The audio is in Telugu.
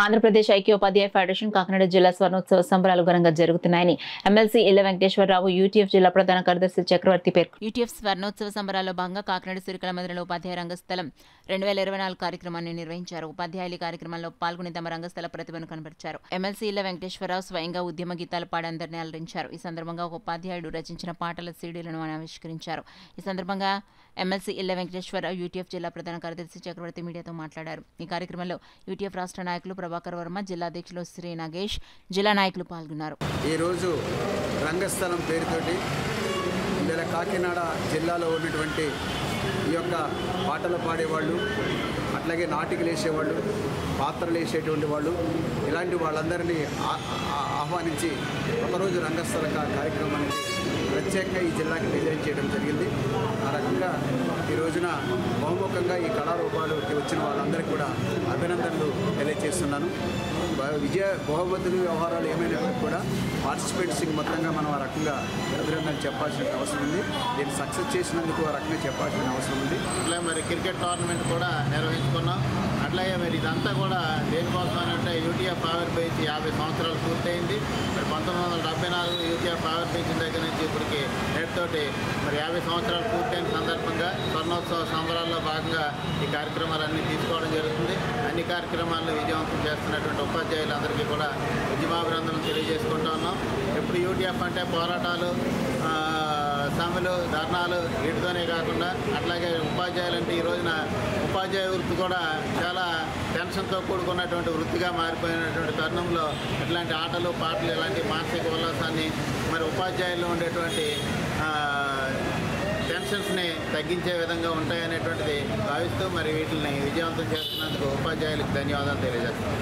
ఆంధ్రప్రదేశ్ ఐక్యోపాధ్యాయ ఫెడరేషన్ కాకినాడ జిల్లా స్వర్ణోత్సవ సంబరాలు ఘనంగా జరుగుతున్నాయని ఎమ్మెల్సీ ఇళ్ల వెంకటేశ్వరరావు యూటీఎఫ్ జిల్లా ప్రధాన కార్యదర్శి చక్రవర్తి పేర్కొన్నారు. యూటీఎఫ్ స్వర్ణోత్సవ సంబరాల్లో భాగంగా కాకినాడ సిరికల మందిరంలో ఉపాధ్యాయ రంగస్థలం 2024 కార్యక్రమాన్ని నిర్వహించారు. ఉపాధ్యాయులు కార్యక్రమంలో పాల్గొని తమ రంగస్థల ప్రతిభను కనబరిచారు. ఎమ్మెల్సీ ఇళ్ల వెంకటేశ్వరరావు స్వయంగా ఉద్యమ గీతాలు పాడి అందరినీ అలరించారు. ఈ సందర్భంగా ఒక ఉపాధ్యాయుడు రచించిన పాటల సీడీలను ఆవిష్కరించారు. ఈ సందర్భంగా ఎమ్మెల్సీ ఇళ్ల వెంకటేశ్వరరావు యూటీఎఫ్ జిల్లా ప్రధాన కార్యదర్శి చక్రవర్తి మీడియాతో మాట్లాడారు. ఈ కార్యక్రమంలో యూటీఎఫ్ రాష్ట్ర నాయకులు ప్రభాకర్ వర్మ, జిల్లా అధ్యక్షులు శ్రీ నాగేష్, జిల్లా నాయకులు పాల్గొన్నారు. ఈరోజు రంగస్థలం పేరుతోటి కాకినాడ జిల్లాలో ఉన్నటువంటి ఈ యొక్క పాటలు పాడేవాళ్ళు, అట్లాగే నాటికలు వేసేవాళ్ళు, పాత్రలు వేసేటువంటి వాళ్ళు, ఇలాంటి వాళ్ళందరినీ ఆహ్వానించి ఒకరోజు రంగస్థల కార్యక్రమాన్ని ప్రత్యేకంగా ఈ జిల్లాకి డిజైన్ చేయడం జరిగింది. ఆ రకంగా ఈ రోజున బహుముఖంగా ఈ కళారూపాలకి వచ్చిన వాళ్ళందరికీ కూడా అభినందనలు తెలియజేస్తున్నాను. విజయ బహుమతులు వ్యవహారాలు ఏమైనప్పటికీ కూడా పార్టిసిపేట్స్కి మొత్తంగా మనం ఆ రకంగా అభినందనలు చెప్పాల్సిన అవసరం ఉంది. దీన్ని సక్సెస్ చేసినందుకు ఆ రకంగా చెప్పాల్సిన అవసరం ఉంది. అట్లా మరి క్రికెట్ టోర్నమెంట్ కూడా నిర్వహించుకున్నాం. అట్లాగే మరి ఇదంతా కూడా దేనికోసం అంటే యూటీఎఫ్ ఆవిర్భవించి 50 సంవత్సరాలు పూర్తయింది. మరి 1974 యూటీఎఫ్ ఆవిర్భవించిన దగ్గర నుంచి ఇప్పటికి నేటితోటి మరి 50 సంవత్సరాలు పూర్తయిన సందర్భంగా స్వర్ణోత్సవ సంబరాల్లో భాగంగా ఈ కార్యక్రమాలన్నీ తీసుకోవడం జరుగుతుంది. అన్ని కార్యక్రమాలను విజయవంతం చేస్తున్నటువంటి ఉపాధ్యాయులందరికీ కూడా ఉద్యమాభినందనలు తెలియజేసుకుంటూ ఉన్నాం. ఎప్పుడు యూటీఎఫ్ అంటే పోరాటాలు, సమ్మెలు, ధర్నాలు వీటితోనే కాకుండా అట్లాగే ఉపాధ్యాయులు అంటే ఈ రోజున ఉపాధ్యాయ వృత్తి కూడా చాలా టెన్షన్తో కూడుకున్నటువంటి వృత్తిగా మారిపోయినటువంటి తరుణంలో ఇట్లాంటి ఆటలు, పాటలు, ఇలాంటి మానసిక ఉల్లాసాన్ని మరి ఉపాధ్యాయుల్లో ఉండేటువంటి టెన్షన్స్ని తగ్గించే విధంగా ఉంటాయనేటువంటిది భావిస్తూ మరి వీటిని విజయవంతం చేస్తున్నందుకు ఉపాధ్యాయులకు ధన్యవాదాలు తెలియజేస్తాను.